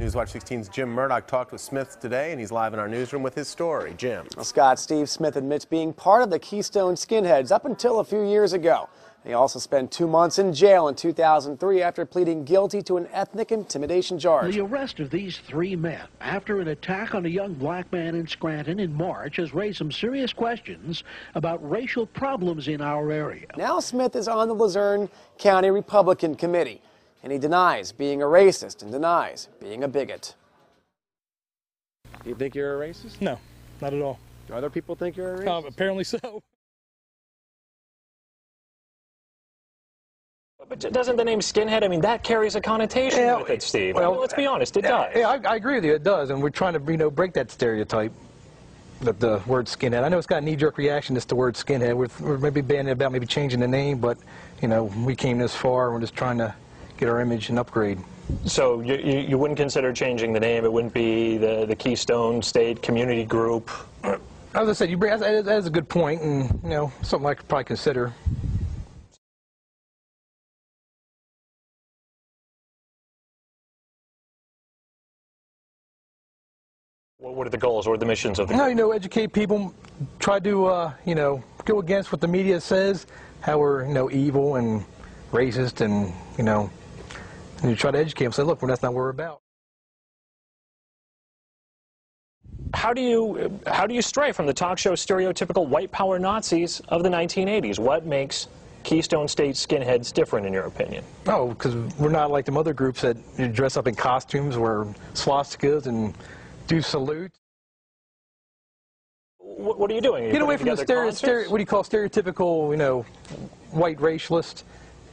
Newswatch 16's Jim Murdoch talked with Smith today, and he's live in our newsroom with his story. Jim. Well, Scott, Steve Smith admits being part of the Keystone Skinheads up until a few years ago. He also spent 2 months in jail in 2003 after pleading guilty to an ethnic intimidation charge. The arrest of these 3 men after an attack on a young black man in Scranton in March has raised some serious questions about racial problems in our area. Now Smith is on the Luzerne County Republican Committee, and he denies being a racist and denies being a bigot. Do you think you're a racist? No, not at all. Do other people think you're a racist? Apparently so. But doesn't the name skinhead, I mean, that carries a connotation with it, Steve? Well, I mean, let's be honest, it does. Yeah, I agree with you, it does, and we're trying to, break that stereotype, the word skinhead. I know it's got a knee-jerk reaction, just the word skinhead. We're maybe banning about maybe changing the name, but, we came this far, and we're just trying to get our image and upgrade. So you wouldn't consider changing the name? It wouldn't be the Keystone State Community Group? As I said, that is a good point, and, something I could probably consider. What are the goals or the missions of the group? Educate people, try to, go against what the media says, how we're, evil and racist, and, and you try to educate them, say, look, that's not what we're about. How do you stray from the talk show stereotypical white power Nazis of the 1980s? What makes Keystone State Skinheads different, in your opinion? Oh, because we're not like them other groups that dress up in costumes, wear swastikas, and do salutes. What are you doing? Get away from the what do you call stereotypical, white racialist.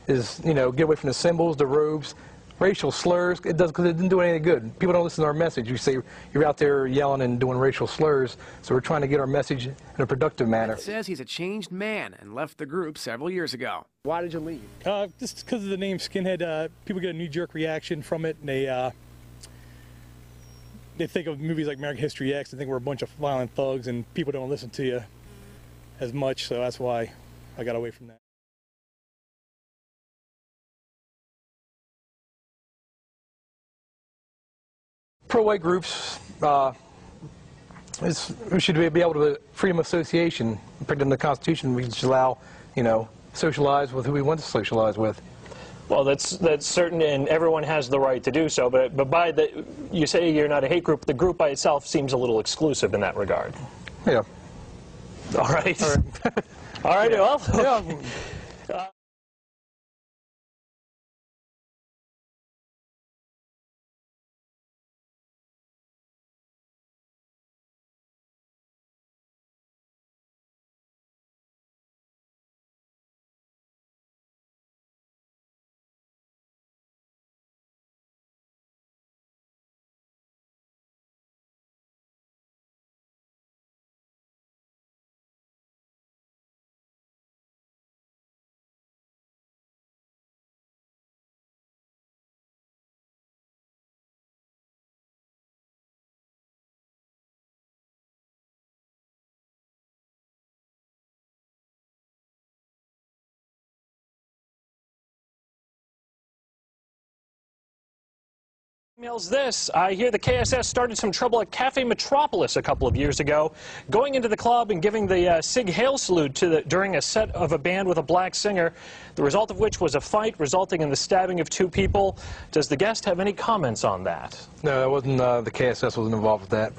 Is get away from the symbols, the robes, racial slurs. It does, because it didn't do any good. People don't listen to our message. You say you're out there yelling and doing racial slurs. So we're trying to get our message in a productive manner. He says he's a changed man and left the group several years ago. Why did you leave? Just because of the name skinhead. People get a knee-jerk reaction from it, and they think of movies like American History X. They think we're a bunch of violent thugs, and people don't listen to you as much. So that's why I got away from that. Pro-white groups, we should be able to freedom of association, printed in the Constitution. We should allow, socialize with who we want to socialize with. Well, that's certain, and everyone has the right to do so. But you say you're not a hate group. The group by itself seems a little exclusive in that regard. Yeah. All right. All right. All right. Yeah. Well. Yeah. Emails this. I hear the KSS started some trouble at Cafe Metropolis a couple of years ago, going into the club and giving the Sig Hail salute during a set of a band with a black singer, the result of which was a fight resulting in the stabbing of 2 people. Does the guest have any comments on that? No, that wasn't, the KSS wasn't involved with that.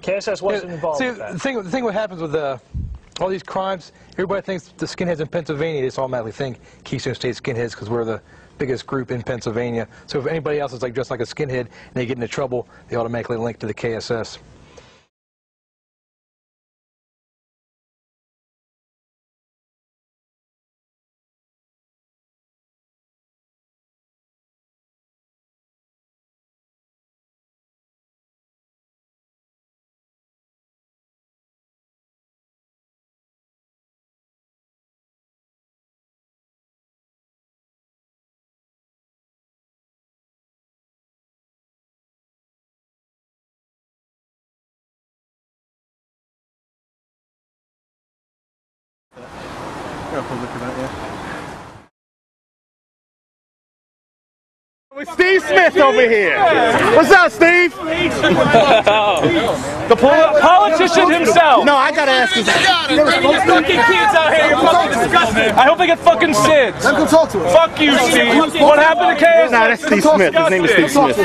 KSS wasn't involved with that. The thing what happens with all these crimes, everybody thinks the skinheads in Pennsylvania, they just automatically think Keystone State Skinheads because we're the biggest group in Pennsylvania. So if anybody else is dressed like a skinhead and they get into trouble, they automatically link to the KSS. Look at that, yeah. With Steve Smith over here. What's up, Steve? The politician himself. No, I gotta ask you. Fucking kids out here, you're fucking disgusting. I hope they get fucking SIDS. Let him talk to him. Fuck you, Steve. What happened to KS? Nah, that's Steve Smith. His name is Steve Smith.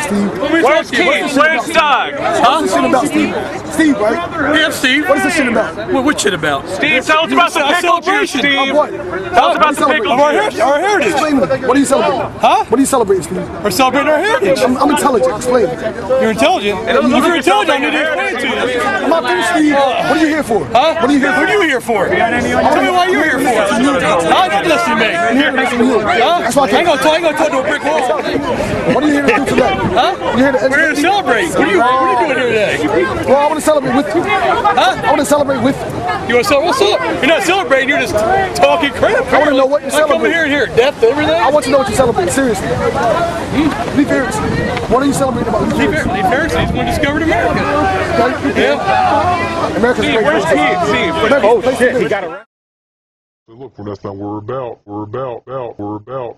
Where's kids? Where's Doug? What's this shit about, Steve? Steve, right? Yeah, Steve. What is this shit about? What shit about? Steve, tell us about the pickle juice, Steve. What? Tell us about the pickle juice. Our heritage. Explain to me. What are you celebrating? Huh? What are you celebrating, Steve? We're celebrating our heritage. I'm intelligent. Explain. You're intelligent? If you're intelligent, I need to explain it to you. I'm not finished, Steve. What are you here for? Huh? What are you here for? What are you here for? Tell me why you're here for. I don't listen to me. I'm here to listen to you. Huh? That's why I ain't gonna talk to a brick wall. What are you here to do today? Huh? We're here to celebrate. What are you doing here today? Well, I want to celebrate with you. Huh? I want to celebrate with you. You want to celebrate? You're not celebrating. You're just talking crap. I want to know what you're celebrating. I'm coming here, death, everything. I want to know what you're celebrating. Seriously. Be serious. What are you celebrating about? Leave Paris. He's going to discover America. Yeah. America's Steve, great. where's Keith? Steve. Oh, shit. He got it right. Look, well, that's not what we're about. We're about.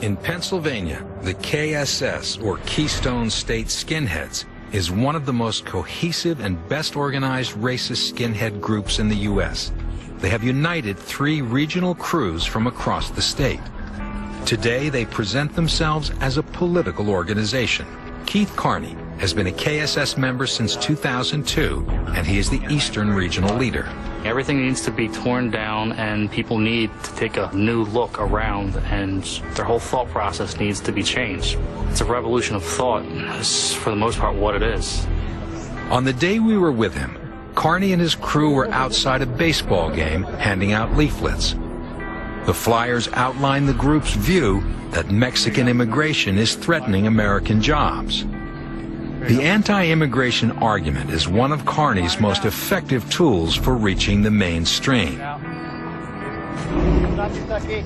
In Pennsylvania, the KSS, or Keystone State Skinheads, is one of the most cohesive and best organized racist skinhead groups in the U.S. They have united 3 regional crews from across the state. Today, they present themselves as a political organization. Keith Carney has been a KSS member since 2002, and he is the Eastern Regional Leader. Everything needs to be torn down, and people need to take a new look around, and their whole thought process needs to be changed. It's a revolution of thought. It's, for the most part, what it is. On the day we were with him, Carney and his crew were outside a baseball game handing out leaflets. The flyers outline the group's view that Mexican immigration is threatening American jobs. The anti-immigration argument is one of Carney's most effective tools for reaching the mainstream.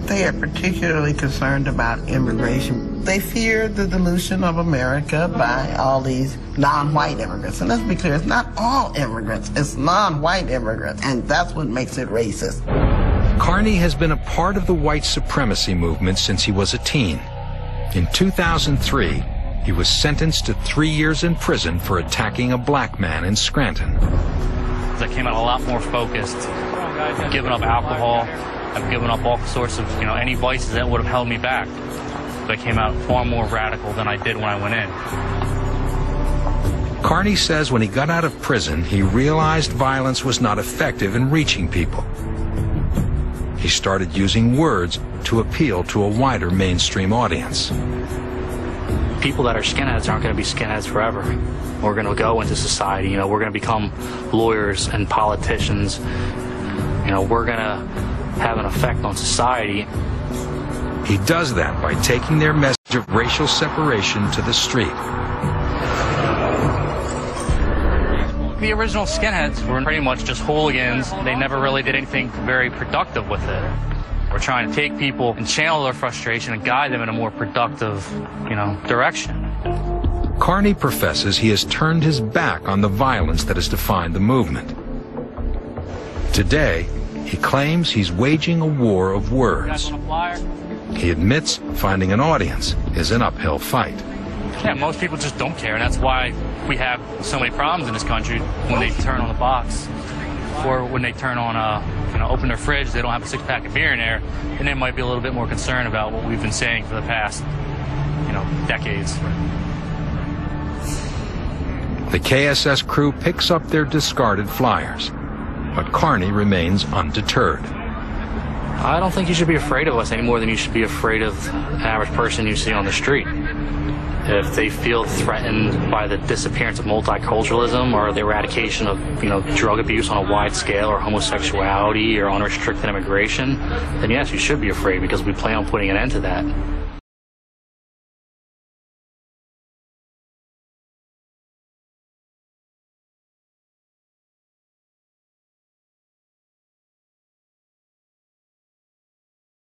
They are particularly concerned about immigration. They fear the dilution of America by all these non-white immigrants. And let's be clear, it's not all immigrants, it's non-white immigrants, and that's what makes it racist. Carney has been a part of the white supremacy movement since he was a teen. In 2003, he was sentenced to 3 years in prison for attacking a black man in Scranton. I came out a lot more focused. I've given up alcohol. I've given up all sorts of, any vices that would have held me back. But I came out far more radical than I did when I went in. Carney says when he got out of prison, he realized violence was not effective in reaching people. He started using words to appeal to a wider mainstream audience. People that are skinheads aren't going to be skinheads forever. We're going to go into society, we're going to become lawyers and politicians. We're going to have an effect on society. He does that by taking their message of racial separation to the street. The original skinheads were pretty much just hooligans. They never really did anything very productive with it. We're trying to take people and channel their frustration and guide them in a more productive, direction. Carney professes he has turned his back on the violence that has defined the movement. Today, he claims he's waging a war of words. He admits finding an audience is an uphill fight. Yeah, most people just don't care, and that's why we have so many problems in this country when they turn on the box, or when they turn on open their fridge, they don't have a 6-pack of beer in there, and they might be a little bit more concerned about what we've been saying for the past, decades. The KSS crew picks up their discarded flyers, but Carney remains undeterred. I don't think you should be afraid of us any more than you should be afraid of the average person you see on the street. If they feel threatened by the disappearance of multiculturalism or the eradication of, drug abuse on a wide scale, or homosexuality or unrestricted immigration, then yes, you should be afraid, because we plan on putting an end to that.